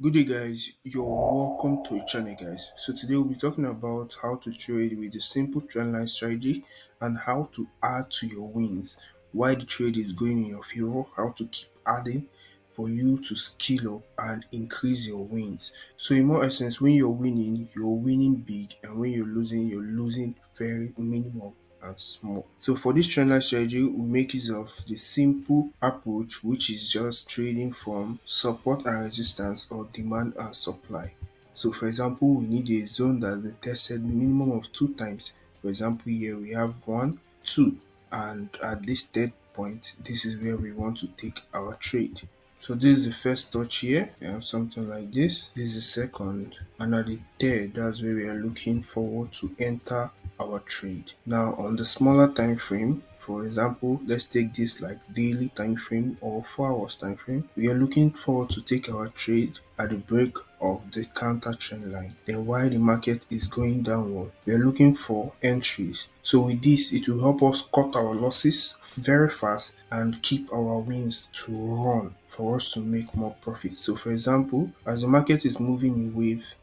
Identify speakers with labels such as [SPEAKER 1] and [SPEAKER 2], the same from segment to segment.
[SPEAKER 1] Good day guys, you're welcome to the channel guys. So today we'll be talking about how to trade with the simple trendline strategy and how to add to your wins. Why the trade is going in your favor, how to keep adding for you to scale up and increase your wins. So in more essence, when you're winning big, and when you're losing very minimum and small. So for this trendline strategy, we make use of the simple approach, which is just trading from support and resistance or demand and supply. So for example, we need a zone that has been tested minimum of 2 times. For example, here we have 1, 2, and at this third point, this is where we want to take our trade. So this is the first touch here. We have something like this. This is second, and at the third, that's where we are looking forward to enter our trade. Now on the smaller time frame, for example, let's take this like daily time frame or 4 hours time frame. We are looking forward to take our trade at the break of the counter trend line. Then while the market is going downward, we are looking for entries. So with this, it will help us cut our losses very fast and keep our wins to run for us to make more profit. So for example, as the market is moving in wave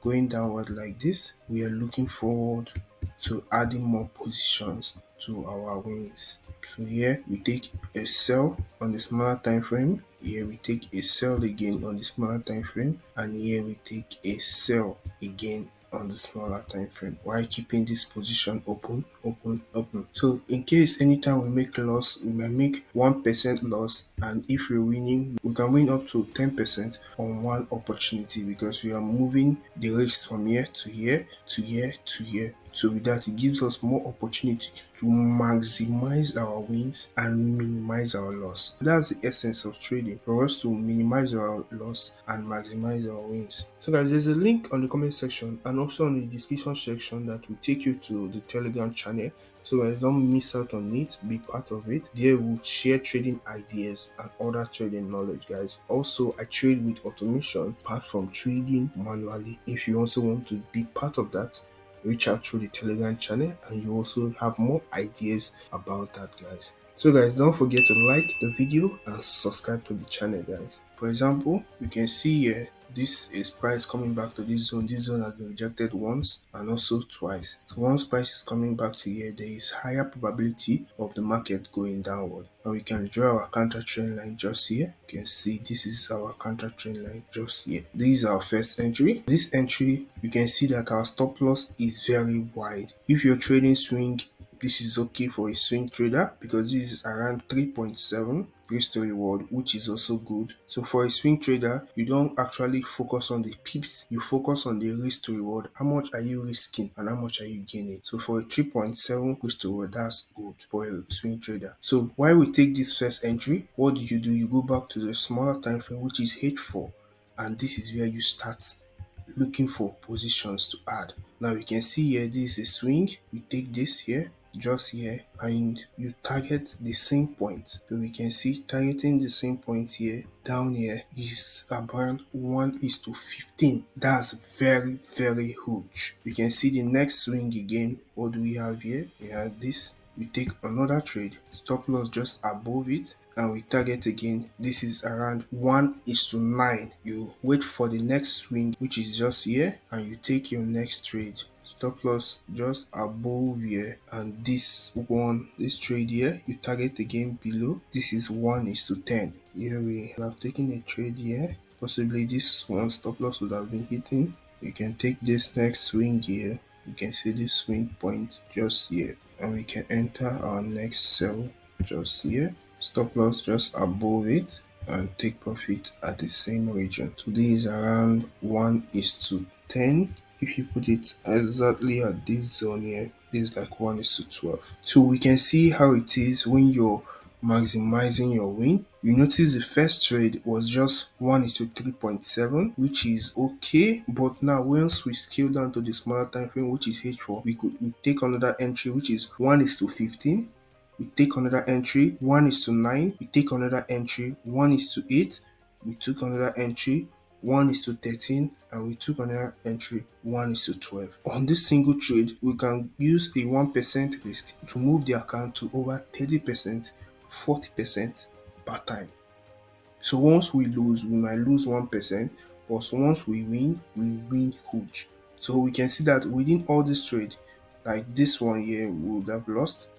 [SPEAKER 1] going downward like this, we are looking forward to adding more positions to our wins. So here we take a sell on the smaller time frame, here we take a sell again on the smaller time frame, and here we take a sell again on the smaller time frame while keeping this position open. So in case anytime we make a loss, we might make 1% loss, and if we're winning, we can win up to 10% on one opportunity because we are moving the risk from here to here to here to here. So with that, it gives us more opportunity to maximize our wins and minimize our loss. That's the essence of trading, for us to minimize our loss and maximize our wins. So guys, there's a link on the comment section and also on the description section that will take you to the Telegram channel. So guys, don't miss out on it, be part of it. There we'll share trading ideas and other trading knowledge guys. Also, I trade with automation apart from trading manually. If you also want to be part of that, reach out through the Telegram channel and you also have more ideas about that guys. So guys, don't forget to like the video and subscribe to the channel guys. For example, you can see here, this is price coming back to this zone. This zone has been rejected once and also twice. So once price is coming back to here, there is higher probability of the market going downward. And we can draw our counter trend line just here. You can see this is our counter trend line just here. This is our first entry. This entry, you can see that our stop loss is very wide. If you're trading swing, this is okay for a swing trader because this is around 3.7 risk to reward, which is also good. So for a swing trader, you don't actually focus on the pips, you focus on the risk to reward. How much are you risking and how much are you gaining? So for a 3.7 risk to reward, that's good for a swing trader. So while we take this first entry, what do? You go back to the smaller time frame, which is H4, and this is where you start looking for positions to add. Now you can see here, this is a swing. You take this here, just here, and you target the same point. So we can see targeting the same point here down here is around 1:15. That's very huge. You can see the next swing again. What do we have here? We have this. We take another trade, stop loss just above it, and we target again. This is around 1:9. You wait for the next swing, which is just here, and you take your next trade, stop loss just above here, and this trade here, you target again below. This is 1:10. Here we have taken a trade here. Possibly this one stop loss would have been hitting. You can take this next swing here. You can see this swing point just here, and we can enter our next sell just here, stop loss just above it, and take profit at the same region. So this is around 1:10. If you put it exactly at this zone here, this is like 1:12. So we can see how it is when you're maximizing your win. You notice the first trade was just 1:3.7, which is okay, but now once we scale down to the smaller time frame, which is H4, we take another entry, which is 1:15. We take another entry 1:9. We take another entry 1:8. We took another entry 1:13, and we took another entry 1:12. On this single trade, we can use a 1% risk to move the account to over 30%, 40% per time. So once we lose, we might lose 1%, but once we win huge. So we can see that within all this trade, like this one here, we would have lost.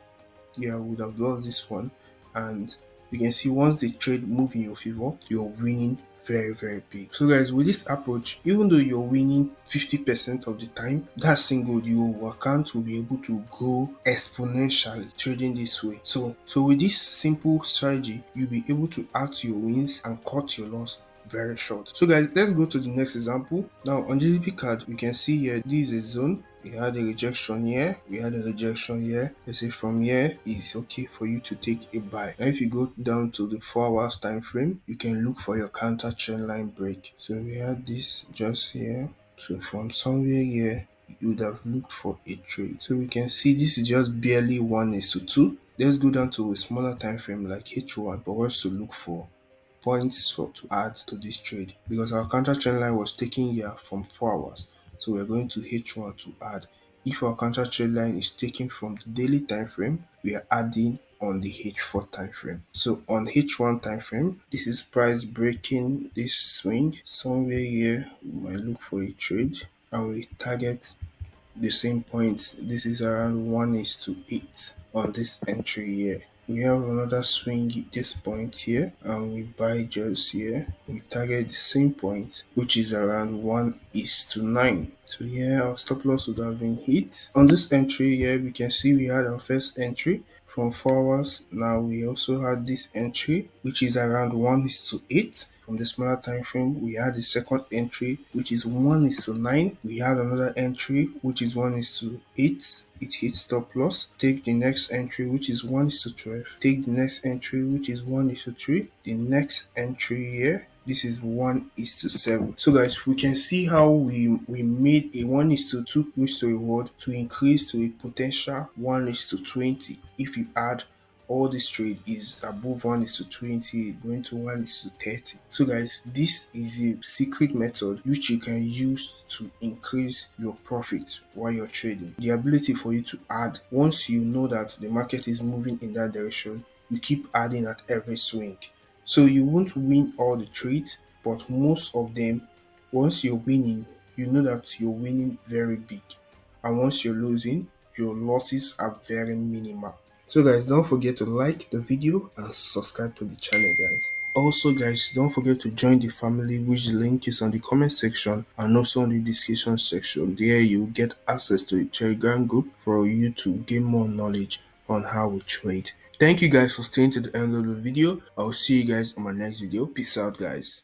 [SPEAKER 1] Yeah, we would have lost this one. And you can see once the trade move in your favor, you're winning very big. So guys, with this approach, even though you're winning 50% of the time, that single your account will be able to grow exponentially trading this way. So with this simple strategy, you'll be able to add to your wins and cut your loss very short. So guys, let's go to the next example. Now on GDP card, you can see here this is a zone. We had a rejection here, we had a rejection here. Let's say from here it's okay for you to take a buy. Now if you go down to the 4 hours time frame, you can look for your counter trend line break. So we had this just here. So from somewhere here, you would have looked for a trade. So we can see this is just barely 1:2. Let's go down to a smaller time frame like H1 for us to look for points to add to this trade, because our counter trend line was taken here from 4 hours. So we're going to H1 to add. If our counter trend line is taken from the daily time frame, we are adding on the H4 time frame. So on H1 time frame, this is price breaking this swing. Somewhere here, we might look for a trade and we target the same point. This is around 1:8 on this entry here. We have another swing at this point here and we buy just here. We target the same point, which is around 1:9. So here our stop loss would have been hit. On this entry here, we can see we had our first entry from 4 hours. Now we also had this entry, which is around 1:8. From the smaller time frame, we had the second entry, which is 1:9. We had another entry, which is 1:8. It hits stop loss. Take the next entry, which is 1:12. Take the next entry, which is 1:3. The next entry here, this is 1:7. So guys, we can see how we made a 1:2 push to reward to increase to a potential 1:20 if you add all this trade is above 1:20 going to 1:30. So guys, this is a secret method which you can use to increase your profit while you're trading. The ability for you to add, once you know that the market is moving in that direction, you keep adding at every swing. So you won't win all the trades, but most of them, once you're winning, you know that you're winning very big. And once you're losing, your losses are very minimal. So guys, don't forget to like the video and subscribe to the channel guys. Also guys, don't forget to join the family, which link is on the comment section and also on the description section. There you get access to a Telegram group for you to gain more knowledge on how we trade. Thank you guys for staying to the end of the video. I'll see you guys on my next video. Peace out guys.